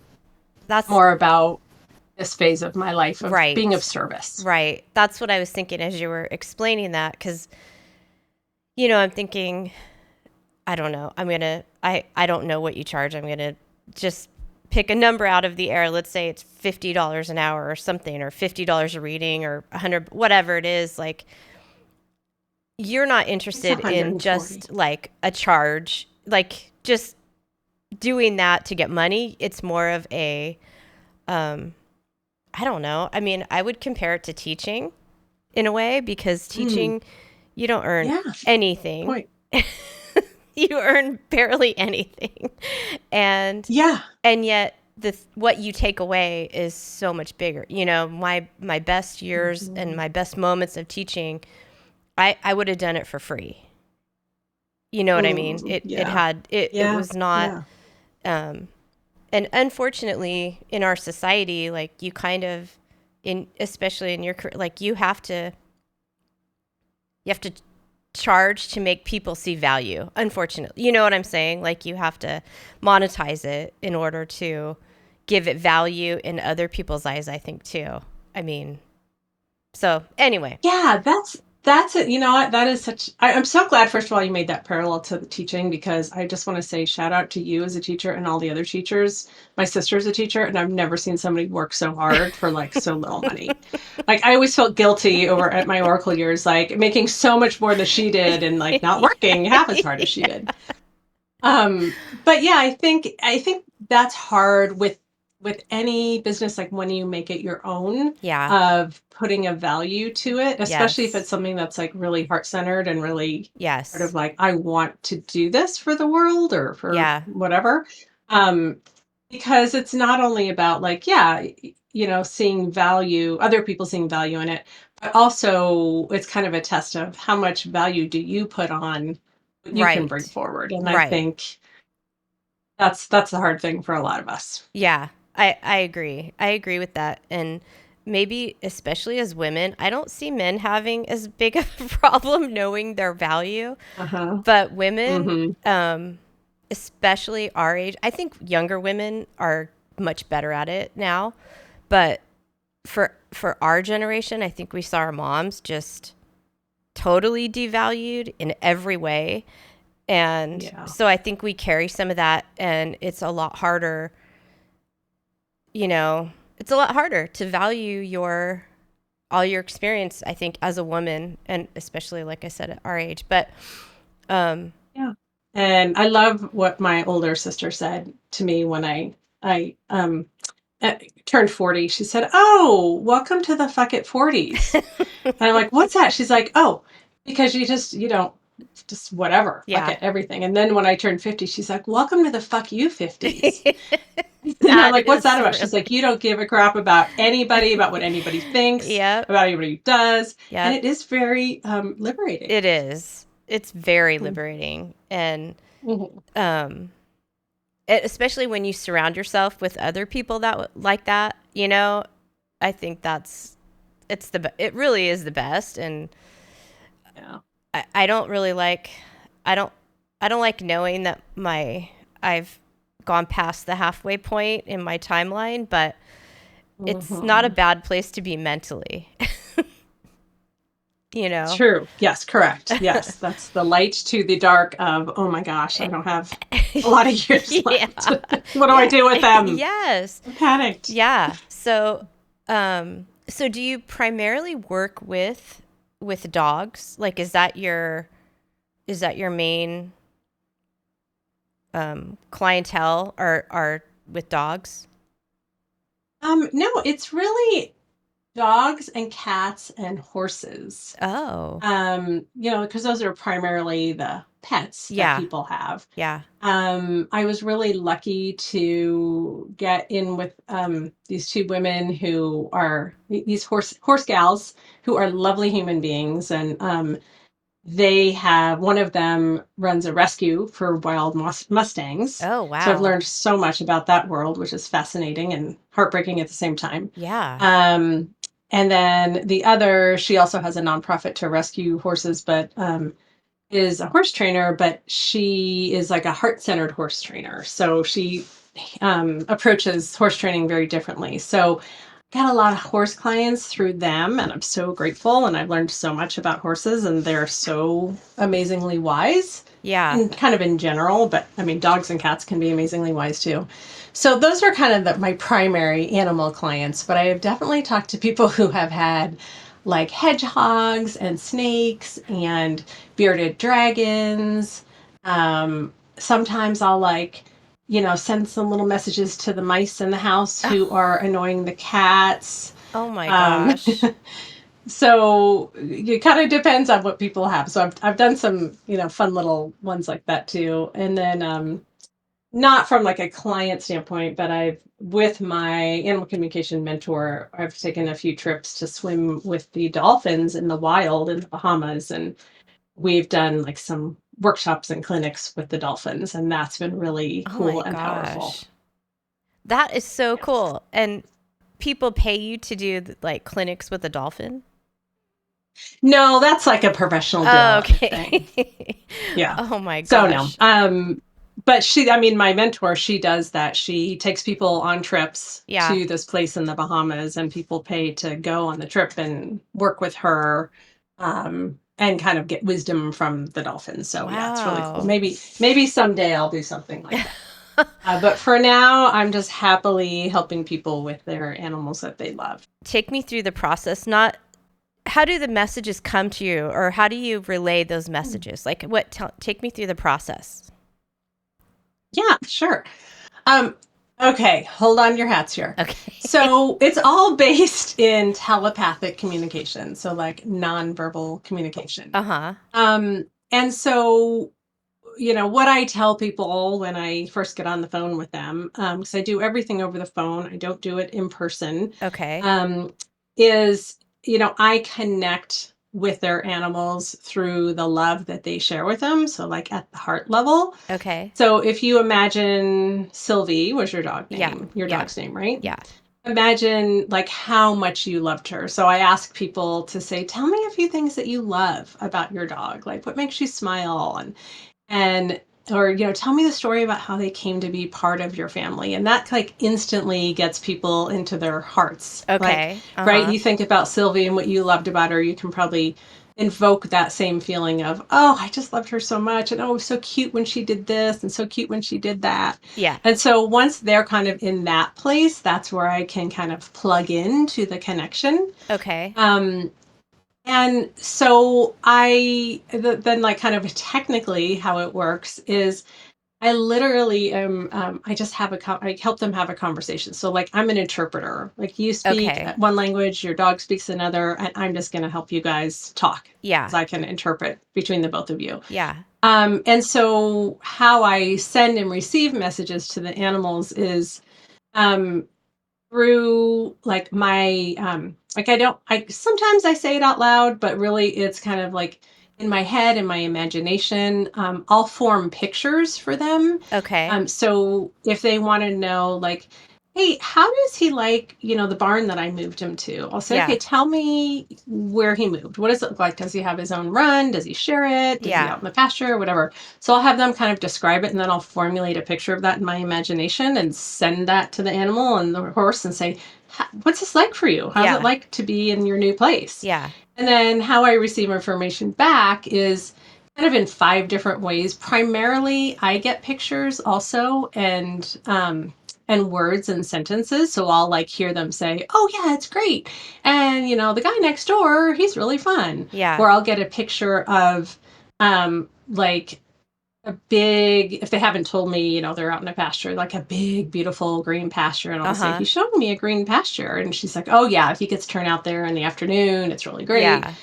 Speaker 1: That's
Speaker 3: more about this phase of my life of being of
Speaker 1: right.
Speaker 3: service.
Speaker 1: Right. That's what I was thinking as you were explaining that, because, I'm thinking, I don't know. I don't know what you charge. I'm going to just pick a number out of the air. Let's say it's $50 an hour or something, or $50 a reading, or 100, whatever it is. Like, you're not
Speaker 3: It's
Speaker 1: interested in
Speaker 3: 140.
Speaker 1: just like a charge, like just doing that to get money. It's more of a, I don't know. I mean, I would compare it to teaching in a way, because
Speaker 3: Mm,
Speaker 1: teaching, you don't earn
Speaker 3: yeah,
Speaker 1: anything.
Speaker 3: point.
Speaker 1: You earn barely anything. And
Speaker 3: Yeah.
Speaker 1: yet what you take away is so much bigger. My best years and
Speaker 3: Mhm.
Speaker 1: my best moments of teaching, I would have done it for free. You know what I mean?
Speaker 3: Yeah.
Speaker 1: It
Speaker 3: Yeah.
Speaker 1: was not,
Speaker 3: Yeah.
Speaker 1: um and unfortunately in our society, like, you kind of, especially in your career, like, you have to charge to make people see value. Unfortunately, you know what I'm saying? Like, you have to monetize it in order to give it value in other people's eyes, I think, too. I mean, so anyway.
Speaker 3: Yeah, that's it. You know what? That is I'm so glad, first of all, you made that parallel to the teaching, because I just want to say shout out to you as a teacher and all the other teachers. My sister's a teacher, and I've never seen somebody work so hard for like so little money. Like, I always felt guilty over at my Oracle years, like making so much more than she did and like not working half as hard as she did. But yeah, I think that's hard with any business, like when you make it your own,
Speaker 1: Yeah.
Speaker 3: of putting a value to it, especially if it's
Speaker 1: Yes.
Speaker 3: something that's like really heart-centered and really sort of
Speaker 1: Yes.
Speaker 3: like, I want to do this for the world or for
Speaker 1: Yeah.
Speaker 3: whatever. Um, because it's not only about like, yeah, seeing value, other people seeing value in it, but also it's kind of a test of how much value do you put on what you can bring
Speaker 1: Right.
Speaker 3: forward. And I
Speaker 1: Right.
Speaker 3: think that's the hard thing for a lot of us.
Speaker 1: Yeah, I agree. I agree with that. And maybe especially as women, I don't see men having as big of a problem knowing their value.
Speaker 3: Uh-huh.
Speaker 1: But women,
Speaker 3: Mm-hmm.
Speaker 1: especially our age, I think younger women are much better at it now. But for our generation, I think we saw our moms just totally devalued in every way. And
Speaker 3: Yeah.
Speaker 1: so I think we carry some of that, and it's a lot harder, it's a lot harder to value all your experience, I think, as a woman, and especially, like I said, at our age. But
Speaker 3: Yeah. And I love what my older sister said to me when I turned 40. She said, "Oh, welcome to the fuck it 40s." And I'm like, "What's that?" She's like, "Oh, because you don't just whatever, fuck
Speaker 1: yeah.
Speaker 3: it, everything." And then when I turned 50, she's like, "Welcome to the fuck you 50s." And I'm
Speaker 1: That
Speaker 3: like, "What's that
Speaker 1: is
Speaker 3: about?" She's like,
Speaker 1: really,
Speaker 3: "You don't give a crap about anybody, about what anybody thinks,
Speaker 1: yep,
Speaker 3: about anybody does." And
Speaker 1: yep,
Speaker 3: it is very liberating.
Speaker 1: it is. It's very liberating. And
Speaker 3: Mhm.
Speaker 1: um especially when you surround yourself with other people like that, I think it really is the best. And
Speaker 3: Yeah.
Speaker 1: I don't really like, I don't, I don't like knowing that I've gone past the halfway point in my timeline, but it's not a
Speaker 3: Mhm.
Speaker 1: bad place to be mentally, you know?
Speaker 3: True. Yes, correct. Yes, that's the light to the dark of, oh my gosh, I don't have a lot of years
Speaker 1: Yeah.
Speaker 3: left. What do I
Speaker 1: Yeah.
Speaker 3: do with them?
Speaker 1: Yes.
Speaker 3: I'm panicked.
Speaker 1: Yeah. So do you primarily work with dogs? Like, is that your main clientele are with dogs?
Speaker 3: No, it's really dogs and cats and horses.
Speaker 1: Oh,
Speaker 3: Because those are primarily the pets that
Speaker 1: yeah,
Speaker 3: people have.
Speaker 1: yeah.
Speaker 3: I was really lucky to get in with these two women who are these horse gals who are lovely human beings, and they have one of them runs a rescue for wild mustangs.
Speaker 1: Oh,
Speaker 3: So I've
Speaker 1: wow.
Speaker 3: learned so much about that world, which is fascinating and heartbreaking at the same time.
Speaker 1: Yeah.
Speaker 3: Um, and then the other, she also has a nonprofit to rescue horses, but is a horse trainer, but she is like a heart-centered horse trainer. So she approaches horse training very differently. So got a lot of horse clients through them, and I'm so grateful. And I've learned so much about horses, and they're so amazingly wise,
Speaker 1: Yeah.
Speaker 3: and kind of in general. But I mean, dogs and cats can be amazingly wise too. So those are kind of my primary animal clients. But I have definitely talked to people who have had like hedgehogs and snakes and bearded dragons. Sometimes I'll send some little messages to the mice in the house who are annoying the cats.
Speaker 1: Oh my
Speaker 3: Um,
Speaker 1: gosh.
Speaker 3: so it kind of depends on what people have. So I've done some, fun little ones like that too. And then, not from like a client standpoint, but with my animal communication mentor, I've taken a few trips to swim with the dolphins in the wild in the Bahamas. And we've done like some workshops and clinics with the dolphins. And that's been really
Speaker 1: Oh my
Speaker 3: cool and powerful.
Speaker 1: gosh. That is so
Speaker 3: Yes.
Speaker 1: cool. And people pay you to do like clinics with a dolphin?
Speaker 3: No, that's like a professional
Speaker 1: Oh,
Speaker 3: deal thing.
Speaker 1: okay.
Speaker 3: Yeah.
Speaker 1: Oh my
Speaker 3: So no.
Speaker 1: gosh.
Speaker 3: But my mentor, she does that. She takes people on trips
Speaker 1: Yeah.
Speaker 3: to this place in the Bahamas, and people pay to go on the trip and work with her, and kind of get wisdom from the dolphins. So yeah, it's really cool.
Speaker 1: Wow.
Speaker 3: Maybe someday I'll do something like that. But for now, I'm just happily helping people with their animals that they love.
Speaker 1: Take me through the process. Not how do the messages come to you, or how do you relay those messages? Like take me through the process.
Speaker 3: Yeah, sure. Um, okay, hold on your hats here.
Speaker 1: Okay.
Speaker 3: So it's all based in telepathic communication, so like nonverbal communication.
Speaker 1: Uh-huh.
Speaker 3: And so, what I tell people when I first get on the phone with them, because I do everything over the phone, I don't do it in person,
Speaker 1: Okay.
Speaker 3: um, is, I connect with their animals through the love that they share with them. So, like at the heart level.
Speaker 1: Okay.
Speaker 3: So if you imagine Sylvie was your
Speaker 1: Yeah. Yeah.
Speaker 3: dog's name, right?
Speaker 1: Yeah.
Speaker 3: Imagine like how much you loved her. So I ask people to say, tell me a few things that you love about your dog. Like what makes you smile and or tell me the story about how they came to be part of your family. And that like instantly gets people into their hearts. Like,
Speaker 1: Okay.
Speaker 3: right,
Speaker 1: Uh-huh.
Speaker 3: you think about Sylvie and what you loved about her, you can probably invoke that same feeling of, oh, I just loved her so much, and oh, it was so cute when she did this and so cute when she did that.
Speaker 1: Yeah.
Speaker 3: And so once they're kind of in that place, that's where I can kind of plug into the connection.
Speaker 1: Okay.
Speaker 3: And so then like kind of technically how it works is I literally am, I just I help them have a conversation. So like I'm an interpreter, like you speak
Speaker 1: Okay.
Speaker 3: one language, your dog speaks another, and I'm just going to help you guys talk
Speaker 1: Yeah.
Speaker 3: because I can interpret between the both of you.
Speaker 1: Yeah.
Speaker 3: And so how I send and receive messages to the animals is, um, through like my like I sometimes I say it out loud, but really it's kind of like in my head and my imagination. I'll form pictures for them.
Speaker 1: Okay.
Speaker 3: So if they want to know like, hey, how does he like, the barn that I moved him to? I'll say,
Speaker 1: Yeah.
Speaker 3: okay, tell me where he moved. What does it look like? Does he have his own run? Does he share it? Does he
Speaker 1: Yeah.
Speaker 3: out in the pasture? Whatever. So I'll have them kind of describe it, and then I'll formulate a picture of that in my imagination and send that to the animal and the horse and say, what's this like for you? How's it
Speaker 1: Yeah.
Speaker 3: like to be in your new place?
Speaker 1: Yeah.
Speaker 3: And then how I receive information back is kind of in 5 different ways. Primarily, I get pictures also, and words and sentences. So I'll like hear them say, "Oh yeah, it's great," and the guy next door, he's really fun.
Speaker 1: Yeah.
Speaker 3: Or I'll get a picture of, like a big, if they haven't told me, they're out in a pasture, like a big, beautiful green pasture. And I'll say,
Speaker 1: Uh-huh.
Speaker 3: he's showing me a green pasture. And she's like, oh, yeah, he gets turn out there in the afternoon. It's really great.
Speaker 1: Yeah.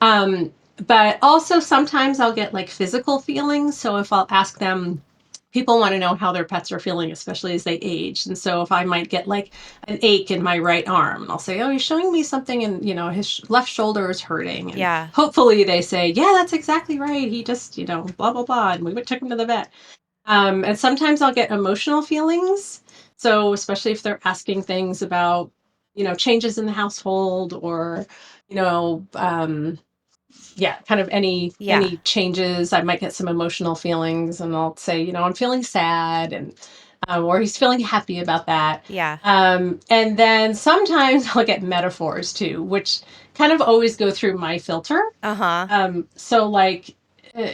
Speaker 3: Um, but also sometimes I'll get like physical feelings. So if I'll ask them, people want to know how their pets are feeling, especially as they age. And so if I might get like an ache in my right arm, and I'll say, oh, he's showing me something, and his left shoulder is hurting. And
Speaker 1: Yeah.
Speaker 3: hopefully they say, yeah, that's exactly right. He just, blah, blah, blah. And took him to the vet. And sometimes I'll get emotional feelings. So especially if they're asking things about, changes in the household, or, you know, um, yeah, kind of
Speaker 1: Yeah.
Speaker 3: any changes, I might get some emotional feelings, and I'll say, I'm feeling sad, and or he's feeling happy about that.
Speaker 1: Yeah.
Speaker 3: And then sometimes I'll get metaphors too, which kind of always go through my filter.
Speaker 1: Uh-huh.
Speaker 3: So like, uh,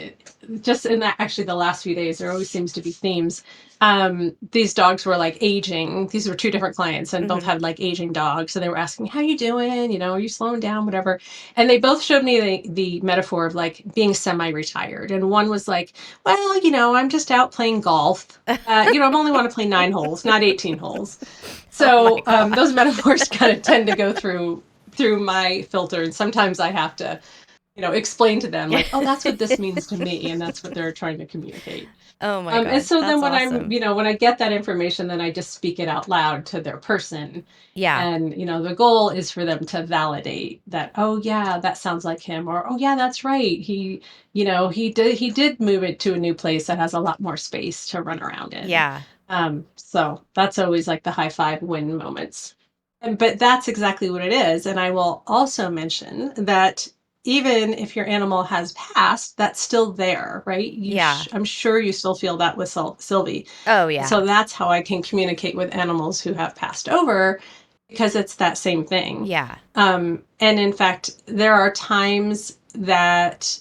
Speaker 3: just in that, actually the last few days, there always seems to be themes. These dogs were like aging. These were two different clients, and both
Speaker 1: Mm-hmm.
Speaker 3: had like aging dogs. So they were asking, how you doing? Are you slowing down, whatever. And they both showed me the metaphor of like being semi-retired. And one was like, well, I'm just out playing golf. I only want to play 9 holes, not 18 holes.
Speaker 1: Oh my
Speaker 3: So those
Speaker 1: gosh.
Speaker 3: metaphors kind of tend to go through my filter. And sometimes I have to explain to them like, oh, that's what this means to me, and that's what they're trying to communicate.
Speaker 1: Oh my
Speaker 3: And
Speaker 1: God.
Speaker 3: so then
Speaker 1: That's
Speaker 3: when I'm,
Speaker 1: awesome.
Speaker 3: when I get that information, then I just speak it out loud to their person.
Speaker 1: Yeah.
Speaker 3: And, the goal is for them to validate that, oh yeah, that sounds like him, or, oh yeah, that's right. He did move it to a new place that has a lot more space to run around in.
Speaker 1: Yeah.
Speaker 3: So that's always like the high five win moments. But that's exactly what it is. And I will also mention that even if your animal has passed, that's still there, right?
Speaker 1: Yeah.
Speaker 3: I'm sure you still feel that with Sylvie.
Speaker 1: Oh yeah.
Speaker 3: So that's how I can communicate with animals who have passed over, because it's that same thing.
Speaker 1: Yeah.
Speaker 3: And in fact, there are times that,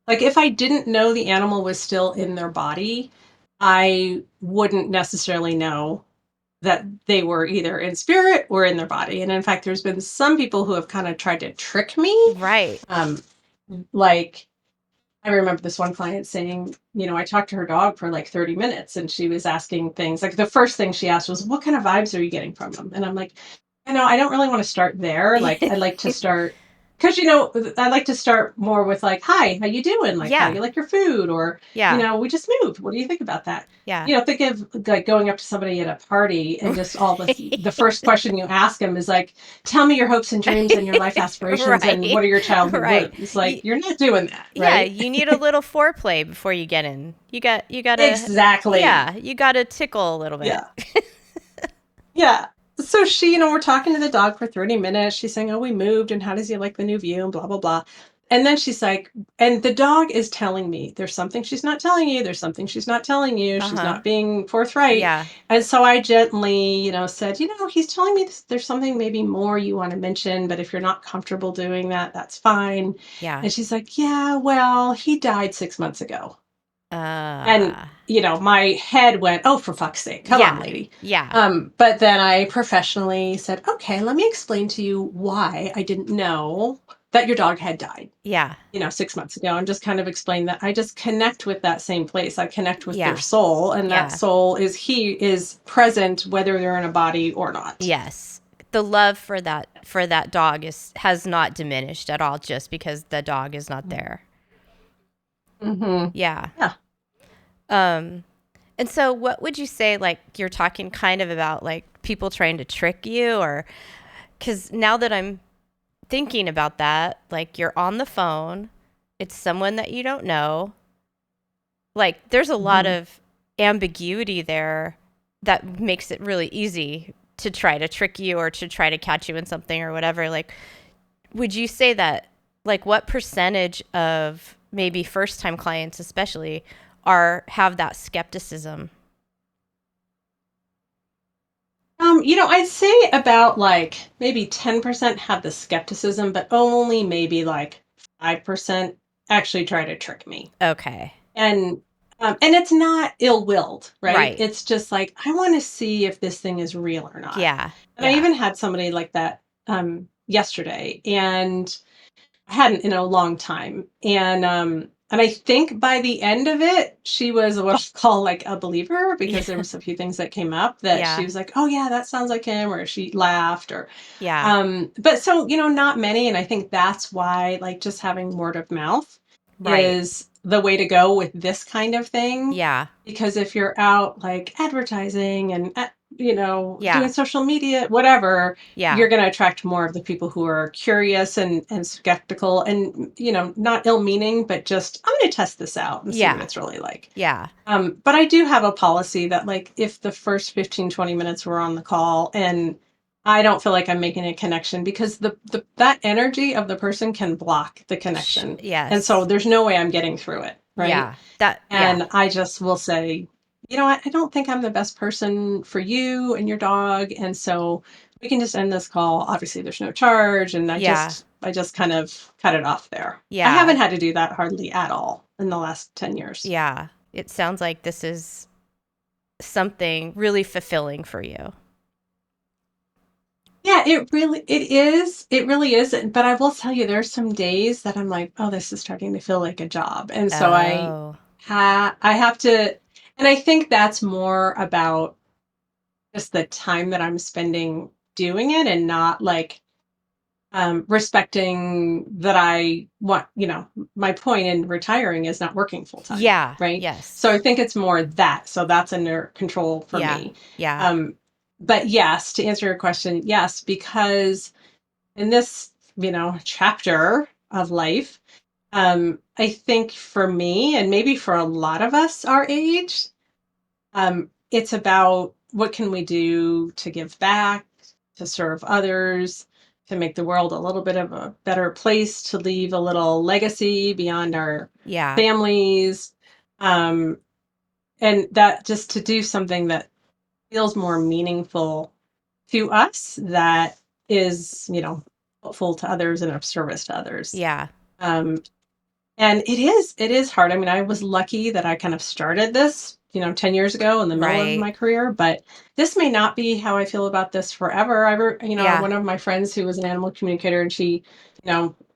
Speaker 3: like, if I didn't know the animal was still in their body, I wouldn't necessarily know that they were either in spirit or in their body. And in fact, there's been some people who have kind of tried to trick me.
Speaker 1: Right.
Speaker 3: Um, like, I remember this one client saying, I talked to her dog for like 30 minutes, and she was asking things. Like, the first thing she asked was, what kind of vibes are you getting from them? And I'm like, I don't really want to start there. Like, I'd like to start, because, I like to start more with like, hi, how you doing? Like, how do
Speaker 1: Yeah.
Speaker 3: you like your food? Or,
Speaker 1: Yeah.
Speaker 3: we just moved. What do you think about that?
Speaker 1: Yeah.
Speaker 3: Think of like going up to somebody at a party, and just all the first question you ask them is like, tell me your hopes and dreams and your life aspirations, and
Speaker 1: Right.
Speaker 3: what are your childhood
Speaker 1: Right.
Speaker 3: wounds? Like, you're not doing that,
Speaker 1: Yeah,
Speaker 3: right?
Speaker 1: you need a little foreplay before you get in. You gotta,
Speaker 3: Exactly.
Speaker 1: yeah, you gotta tickle a little bit.
Speaker 3: Yeah. Yeah. So she, we're talking to the dog for 30 minutes. She's saying, oh, we moved, and how does he like the new view, and blah, blah, blah. And then she's like, and the dog is telling me there's something she's not telling you. There's something she's not telling you. She's
Speaker 1: Uh-huh.
Speaker 3: not being forthright.
Speaker 1: Yeah.
Speaker 3: And so I gently, said, he's telling me there's something maybe more you want to mention, but if you're not comfortable doing that, that's fine.
Speaker 1: Yeah.
Speaker 3: And she's like, yeah, well, he died 6 months ago. And,
Speaker 1: Uh,
Speaker 3: my head went, oh, for fuck's sake, come on,
Speaker 1: yeah.
Speaker 3: lady.
Speaker 1: Yeah.
Speaker 3: But then I professionally said, okay, let me explain to you why I didn't know that your dog had died,
Speaker 1: Yeah.
Speaker 3: 6 months ago. And just kind of explain that I just connect with that same place. I connect with their
Speaker 1: Yeah.
Speaker 3: soul, and that
Speaker 1: Yeah.
Speaker 3: soul he is present whether they're in a body or not.
Speaker 1: Yes. The love for that dog has not diminished at all just because the dog is not there.
Speaker 3: Mm-hmm.
Speaker 1: Yeah.
Speaker 3: Yeah.
Speaker 1: And so what would you say, like, you're talking kind of about like people trying to trick you, or because now that I'm thinking about that, like, you're on the phone, it's someone that you don't know. Like, there's a lot of ambiguity there that makes it really easy to try to trick you or to try to catch you in something or whatever. Like, would you say that, like, what percentage of maybe first time clients especially have that skepticism?
Speaker 3: I'd say about like maybe 10% have the skepticism, but only maybe like 5% actually try to trick me.
Speaker 1: Okay.
Speaker 3: And it's not ill-willed, right?
Speaker 1: Right.
Speaker 3: It's just like, I want to see if this thing is real or not.
Speaker 1: Yeah.
Speaker 3: And I even had somebody like that yesterday, and I hadn't in a long time. And and I think by the end of it, she was what I'll call like a believer, because there
Speaker 1: Yeah.
Speaker 3: was a few things that came up that she
Speaker 1: Yeah.
Speaker 3: was like, oh yeah, that sounds like him, or she laughed, or
Speaker 1: Yeah.
Speaker 3: but so, not many. And I think that's why, like, just having word of mouth
Speaker 1: Right.
Speaker 3: is the way to go with this kind of thing.
Speaker 1: Yeah.
Speaker 3: Because if you're out like advertising and, doing
Speaker 1: Yeah.
Speaker 3: social media, whatever,
Speaker 1: Yeah.
Speaker 3: you're going to attract more of the people who are curious and skeptical and, not ill meaning, but just, I'm going to test this out and see what
Speaker 1: Yeah.
Speaker 3: it's really like.
Speaker 1: Yeah.
Speaker 3: But I do have a policy that, like, if the first 15, 20 minutes we're on the call and I don't feel like I'm making a connection, because that energy of the person can block the connection. And so
Speaker 1: Yes.
Speaker 3: there's no way I'm getting through it. Right.
Speaker 1: Yeah. Yeah.
Speaker 3: And I just will say, I don't think I'm the best person for you and your dog. And so we can just end this call. Obviously, there's no charge. And
Speaker 1: Yeah.
Speaker 3: I just kind of cut it off there. I
Speaker 1: Yeah.
Speaker 3: haven't had to do that hardly at all in the last 10 years.
Speaker 1: Yeah. It sounds like this is something really fulfilling for you.
Speaker 3: Yeah, it is. It really is. But I will tell you, there's some days that I'm like, oh, this is starting to feel like a job. And so
Speaker 1: Oh.
Speaker 3: I have to, and I think that's more about just the time that I'm spending doing it, and not like respecting that I want, my point in retiring is not working full time.
Speaker 1: Yeah.
Speaker 3: Right.
Speaker 1: Yes.
Speaker 3: So I think it's more that. So that's under control for
Speaker 1: Yeah.
Speaker 3: me.
Speaker 1: Yeah.
Speaker 3: But yes, to answer your question, yes, because in this, chapter of life, I think for me, and maybe for a lot of us our age, it's about what can we do to give back, to serve others, to make the world a little bit of a better place, to leave a little legacy beyond our
Speaker 1: Yeah.
Speaker 3: families. Um, and that, just to do something that feels more meaningful to us, that is, helpful to others and of service to others.
Speaker 1: Yeah.
Speaker 3: Um, and it is hard. I mean, I was lucky that I kind of started this, 10 years ago in the middle of
Speaker 1: Right.
Speaker 3: my career, but this may not be how I feel about this forever.
Speaker 1: Yeah.
Speaker 3: One of my friends who was an animal communicator, and she,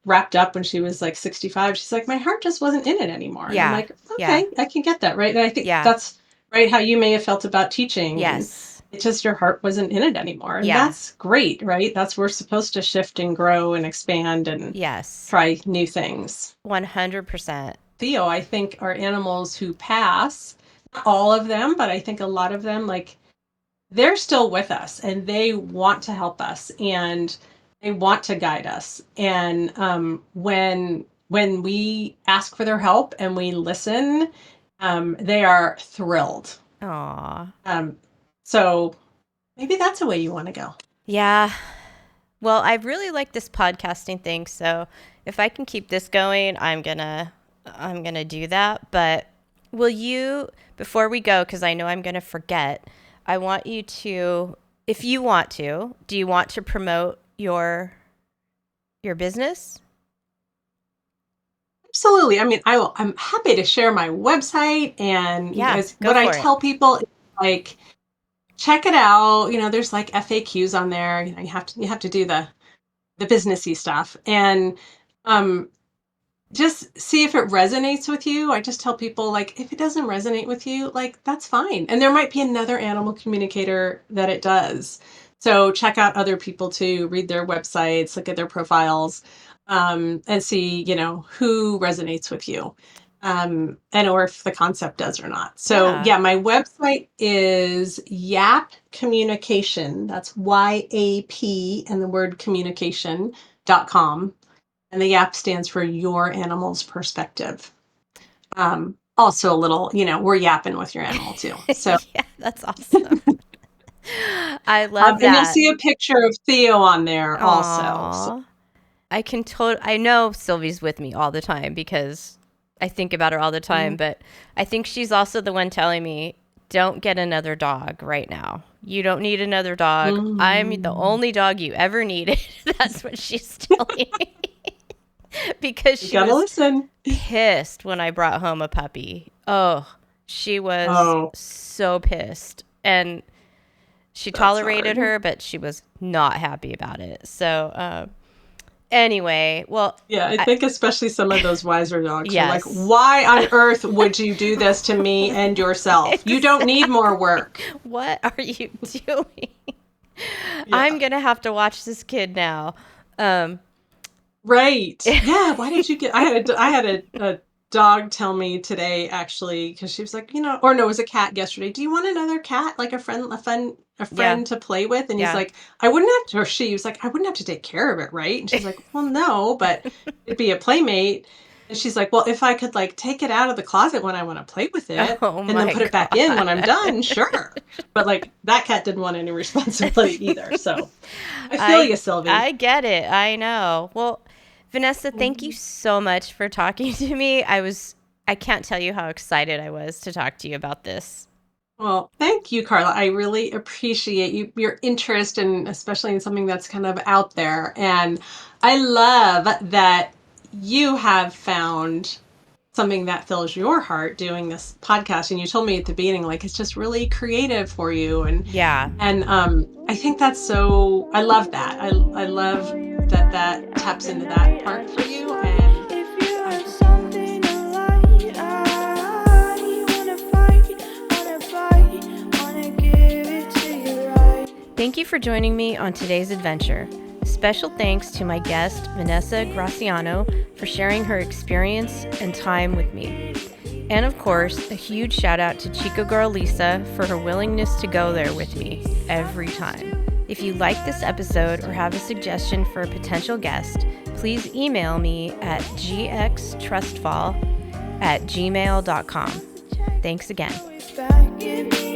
Speaker 3: wrapped up when she was like 65. She's like, my heart just wasn't in it anymore. And I'm
Speaker 1: Yeah.
Speaker 3: like,
Speaker 1: Yeah.
Speaker 3: okay, I can get that. Right. And I think
Speaker 1: Yeah.
Speaker 3: that's right how you may have felt about teaching, and
Speaker 1: Yes.
Speaker 3: it's just your heart wasn't in it anymore. And
Speaker 1: Yeah.
Speaker 3: that's great, right? That's, we're supposed to shift and grow and expand and
Speaker 1: Yes.
Speaker 3: try new things.
Speaker 1: 100%.
Speaker 3: Theo, I think, are animals who pass. Not all of them, but I think a lot of them, like, they're still with us and they want to help us and they want to guide us. And when we ask for their help and we listen, they are thrilled.
Speaker 1: Aw.
Speaker 3: So maybe that's a way you want to go.
Speaker 1: Yeah. Well, I really like this podcasting thing, so if I can keep this going, I'm gonna do that. But will you, before we go, because I know I'm gonna forget, I want you to, if you want to, do you want to promote your business?
Speaker 3: Absolutely. I mean, I'm happy to share my website, and you
Speaker 1: Yeah,
Speaker 3: guys,
Speaker 1: go
Speaker 3: what I
Speaker 1: for it.
Speaker 3: tell people is, like, check it out. There's like FAQs on there. You have to do the businessy stuff, and just see if it resonates with you. I just tell people, like, if it doesn't resonate with you, like, that's fine. And there might be another animal communicator that it does. So check out other people too, read their websites, look at their profiles, and see, who resonates with you. And or if the concept does or not. So
Speaker 1: Yeah.
Speaker 3: yeah, my website is Yap Communication. That's YAP and the word communication.com. And the YAP stands for Your Animal's Perspective. Also a little, we're yapping with your animal too. So
Speaker 1: Yeah, that's awesome. I love
Speaker 3: and you'll
Speaker 1: that.
Speaker 3: see a picture of Theo on there also. So,
Speaker 1: Aww. I know Sylvie's with me all the time because I think about her all the time, but I think she's also the one telling me, don't get another dog right now. You don't need another dog. I'm the only dog you ever needed. That's what she's telling me. Because
Speaker 3: you
Speaker 1: she
Speaker 3: gotta
Speaker 1: was
Speaker 3: listen.
Speaker 1: pissed when I brought home a puppy. Oh, she was so pissed. And she tolerated her, but she was not happy about it. So, Anyway, well,
Speaker 3: Yeah, I think especially some of those wiser dogs are like,
Speaker 1: Yes.
Speaker 3: why on earth would you do this to me and yourself? You don't need more work.
Speaker 1: what are you doing?
Speaker 3: Yeah.
Speaker 1: I'm going to have to watch this kid now.
Speaker 3: Right. Yeah. Why did you get? I had a dog tell me today, actually, because she was like, or no, it was a cat yesterday. Do you want another cat, like a friend to play with? And he's
Speaker 1: Yeah.
Speaker 3: like, I wouldn't have to, or she was like, I wouldn't have to take care of it, right? And she's like, well, no, but it'd be a playmate. And she's like, well, if I could like take it out of the closet when I want to play with it
Speaker 1: Oh
Speaker 3: and then
Speaker 1: my
Speaker 3: put it back in when I'm
Speaker 1: God.
Speaker 3: done, sure. But like that cat didn't want any responsibility either. So I feel you, Sylvie.
Speaker 1: I get it. I know. Well, Vanessa, thank you so much for talking to me. I can't tell you how excited I was to talk to you about this.
Speaker 3: Well, thank you, Carla. I really appreciate your interest, and especially in something that's kind of out there. And I love that you have found something that fills your heart doing this podcast. And you told me at the beginning, like, it's just really creative for you. And
Speaker 1: Yeah.
Speaker 3: I think that's so, I love that. I love that taps into that part for you. And
Speaker 1: Thank you for joining me on today's adventure. Special thanks to my guest, Vanessa Graziano, for sharing her experience and time with me. And of course, a huge shout out to Chico Girl Lisa for her willingness to go there with me every time. If you like this episode or have a suggestion for a potential guest, please email me at gxtrustfall@gmail.com. Thanks again.